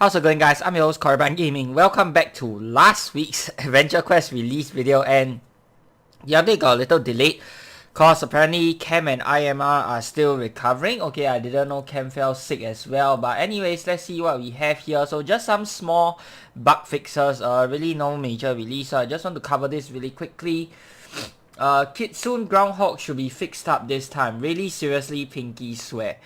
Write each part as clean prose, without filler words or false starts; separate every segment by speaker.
Speaker 1: How's it going, guys? I'm your host Korban Gaming. Welcome back to last week's Adventure Quest release video, and the update got a little delayed cause apparently Cam and IMR are still recovering. Okay, I didn't know Cam fell sick as well, but anyways, let's see what we have here. So just some small bug fixes, really no major release, so I just want to cover this really quickly. Kitsune Groundhog should be fixed up this time. Really seriously, Pinky swear.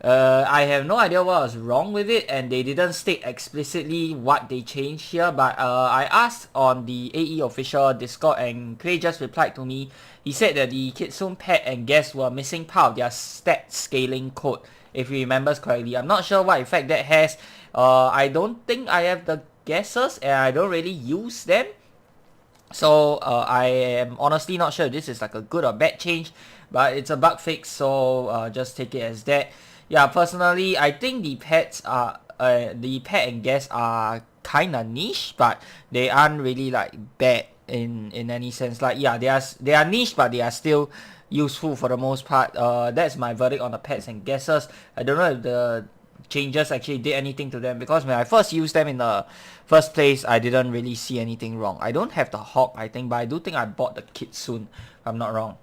Speaker 1: I have no idea what was wrong with it, and they didn't state explicitly what they changed here, but I asked on the AE official Discord, and Clay just replied to me. He said that the Kitsune pet and guest were missing part of their stat scaling code, if he remembers correctly. I'm not sure what effect that has. I don't think I have the guesses, and I don't really use them. So I am honestly not sure if this is like a good or bad change, but it's a bug fix, so just take it as that. Yeah, personally, I think the pets are, the pet and guests are kinda niche, but they aren't really like bad in any sense. Like, yeah, they are niche, but they are still useful for the most part. That's my verdict on the pets and guesses. I don't know if the changes actually did anything to them, because when I first used them in the first place, I didn't really see anything wrong. I don't have the hawk, I think, but I do think I bought the Kitsune, if I'm not wrong.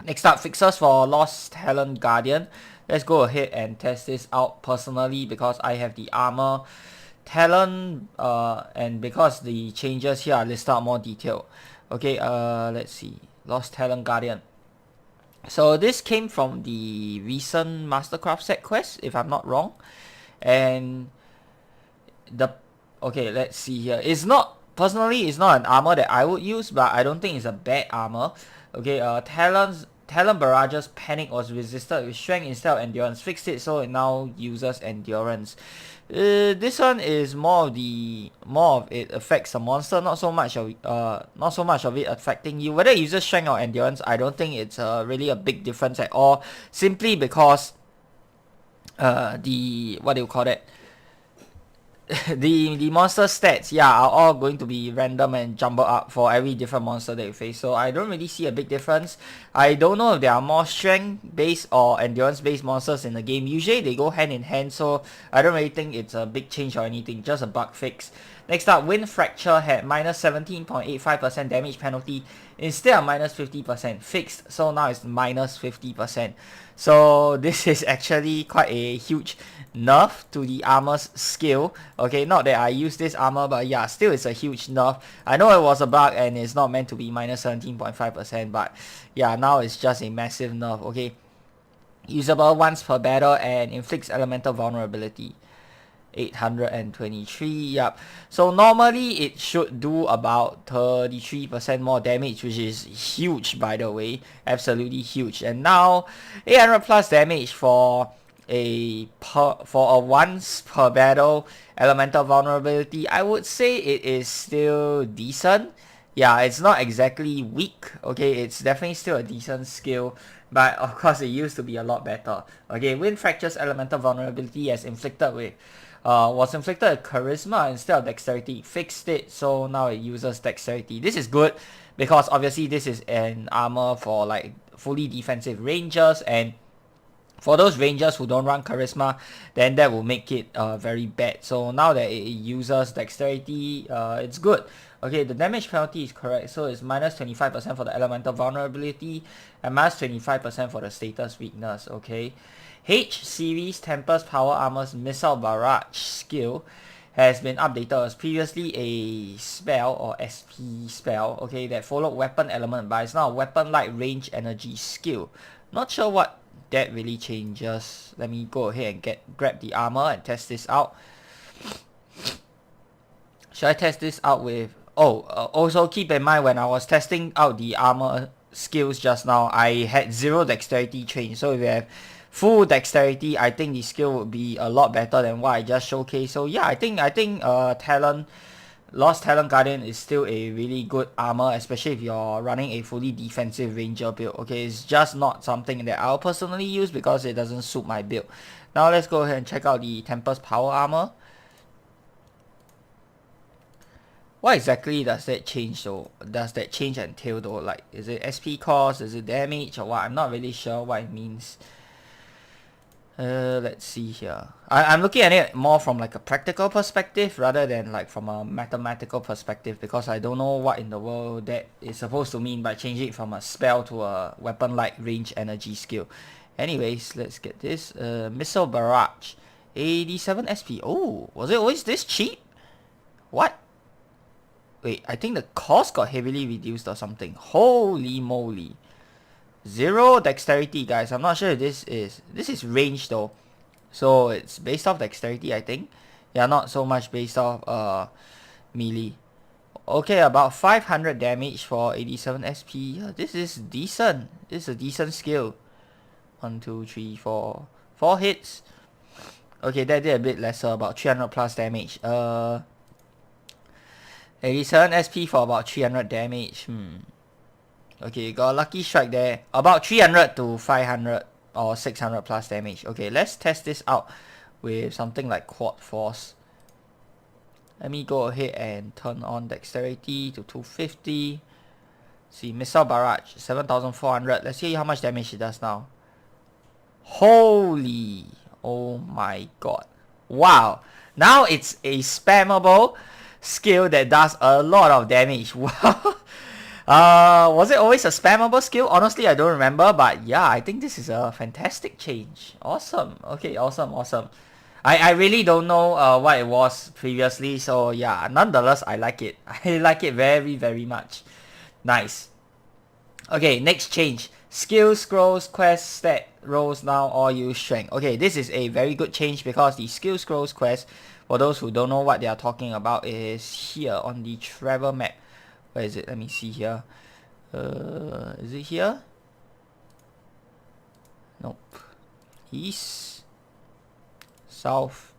Speaker 1: Next up, fixes for Lost Talon Guardian. Let's go ahead and test this out personally, because I have the armor Talon, and because the changes here are listed out more detail. Okay, let's see. Lost Talon Guardian. So this came from the recent Mastercraft set quest, if I'm not wrong. And okay, let's see here. It's not, personally, it's not an armor that I would use, but I don't think it's a bad armor. Okay, Talon Barrage's panic was resisted with strength instead of endurance. Fixed it so it now uses endurance. This one is more of it affects the monster, not so much of it affecting you. Whether it uses strength or endurance, I don't think it's really a big difference at all. Simply because the, what do you call that? the monster stats, yeah, are all going to be random and jumbled up for every different monster that you face, so I don't really see a big difference. I don't know if there are more strength based or endurance based monsters in the game. Usually they go hand in hand, so I don't really think it's a big change or anything, just a bug fix. Next up, Wind Fracture had minus 17.85% damage penalty instead of minus 50%, fixed, so now it's minus 50%. So this is actually quite a huge nerf to the armor's skill. Okay, not that I use this armor, but yeah, still it's a huge nerf. I know it was a bug and it's not meant to be minus 17.5%, but yeah, now it's just a massive nerf. Okay, usable once per battle and inflicts elemental vulnerability. 823, yep. So normally it should do about 33% more damage, which is huge, by the way, absolutely huge. And now 800 plus damage for a once per battle elemental vulnerability. I would say it is still decent. Yeah, it's not exactly weak. Okay, it's definitely still a decent skill, but of course it used to be a lot better. Okay, Wind Fracture's elemental vulnerability was inflicted with charisma instead of dexterity. Fixed it, so now it uses dexterity. This is good because obviously this is an armor for like fully defensive rangers, and for those rangers who don't run charisma, then that will make it very bad. So now that it uses dexterity, it's good. Okay, the damage penalty is correct, so it's minus 25% for the elemental vulnerability and minus 25% for the status weakness. Okay, H series Tempest Power Armor's Missile Barrage skill has been updated. It was previously a spell or SP spell, okay, that followed weapon element, but it's now a weapon like range energy skill. Not sure what that really changes. Let me go ahead and grab the armor and test this out. Should I test this out with... also keep in mind, when I was testing out the armor skills just now, I had 0 dexterity change. So if you have full dexterity, I think the skill would be a lot better than what I just showcased. So yeah, I think Lost Talon Guardian is still a really good armor, especially if you're running a fully defensive ranger build. Okay, it's just not something that I'll personally use because it doesn't suit my build. Now let's go ahead and check out the Tempest Power Armor. What exactly does that change though? Does that change entail though? Like, is it SP cost? Is it damage or what? I'm not really sure what it means. Let's see here. I'm looking at it more from like a practical perspective rather than like from a mathematical perspective, because I don't know what in the world that is supposed to mean by changing it from a spell to a weapon-like range energy skill. Anyways, let's get this. Missile Barrage. 87 SP. Oh, was it always this cheap? What? Wait, I think the cost got heavily reduced or something. Holy moly. 0 dexterity, guys. I'm not sure if this is range though, so it's based off dexterity, I think. Yeah, not so much based off melee. Okay, about 500 damage for 87 SP. Yeah, this is decent. This is a decent skill. 1 2 3 4 4 hits. Okay, that did a bit lesser, about 300 plus damage. 87 SP for about 300 damage. Okay, got a lucky strike there. About 300 to 500 or 600 plus damage. Okay, let's test this out with something like Quad Force. Let me go ahead and turn on dexterity to 250. See, Missile Barrage, 7,400. Let's see how much damage it does now. Holy, oh my god. Wow, now it's a spammable skill that does a lot of damage. Wow. Was it always a spammable skill? Honestly, I don't remember, but yeah, I think this is a fantastic change. Awesome. Okay, awesome. I really don't know what it was previously, so yeah, nonetheless, I like it. I like it very, very much. Nice. Okay, next change. Skill scrolls, quest, stat rolls now all use strength. Okay, this is a very good change because the skill scrolls quest, for those who don't know what they are talking about, is here on the travel map. Where is it? Let me see here. Is it here? Nope. East. South.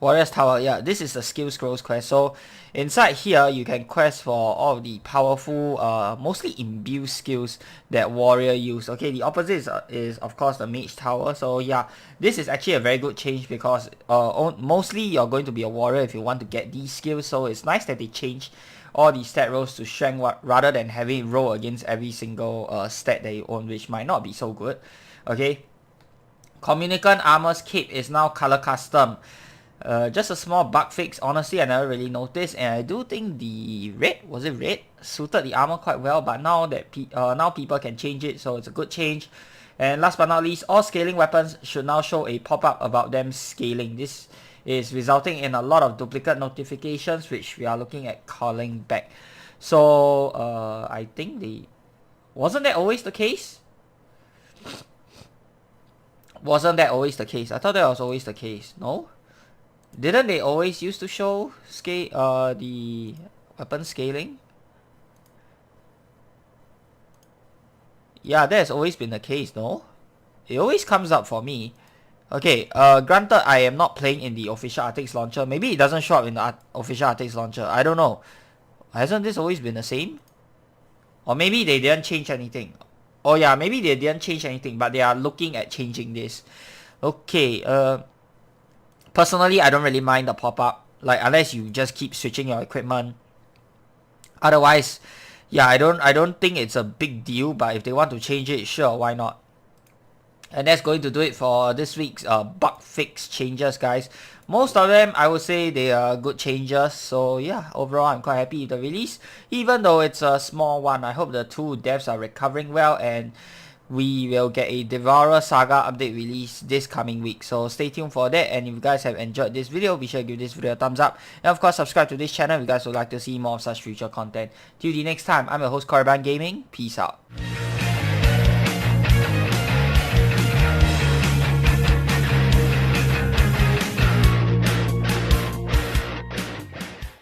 Speaker 1: Warrior's Tower. Yeah, this is the skill scrolls quest. So inside here, you can quest for all of the powerful, mostly imbued skills that warrior use. Okay, the opposite is of course the mage tower. So yeah, this is actually a very good change because mostly you're going to be a warrior if you want to get these skills. So it's nice that they change all the stat rolls to strength rather than having it roll against every single stat that you own, which might not be so good. Okay, Communicant Armor's cape is now color custom. Just a small bug fix. Honestly, I never really noticed, and I do think the red, was it red, suited the armor quite well. But now that now people can change it, so it's a good change. And last but not least, all scaling weapons should now show a pop-up about them scaling. This is resulting in a lot of duplicate notifications, which we are looking at calling back. So I think wasn't that always the case? Wasn't that always the case? I thought that was always the case. No? Didn't they always used to show the weapon scaling? Yeah, that has always been the case, no? It always comes up for me. Okay, granted I am not playing in the official Arctics launcher. Maybe it doesn't show up in the official Arctics launcher. I don't know. Hasn't this always been the same? Or maybe they didn't change anything. Oh yeah, maybe they didn't change anything, but they are looking at changing this. Okay, personally, I don't really mind the pop-up, like unless you just keep switching your equipment. Otherwise, yeah, I don't think it's a big deal. But if they want to change it, sure, why not? And that's going to do it for this week's bug fix changes, guys. Most of them, I would say they are good changes. So yeah, overall, I'm quite happy with the release, even though it's a small one. I hope the two devs are recovering well, and we will get a Devourer Saga update release this coming week. So stay tuned for that. And if you guys have enjoyed this video, be sure to give this video a thumbs up. And of course, subscribe to this channel if you guys would like to see more of such future content. Till the next time, I'm your host, Korban Gaming. Peace out.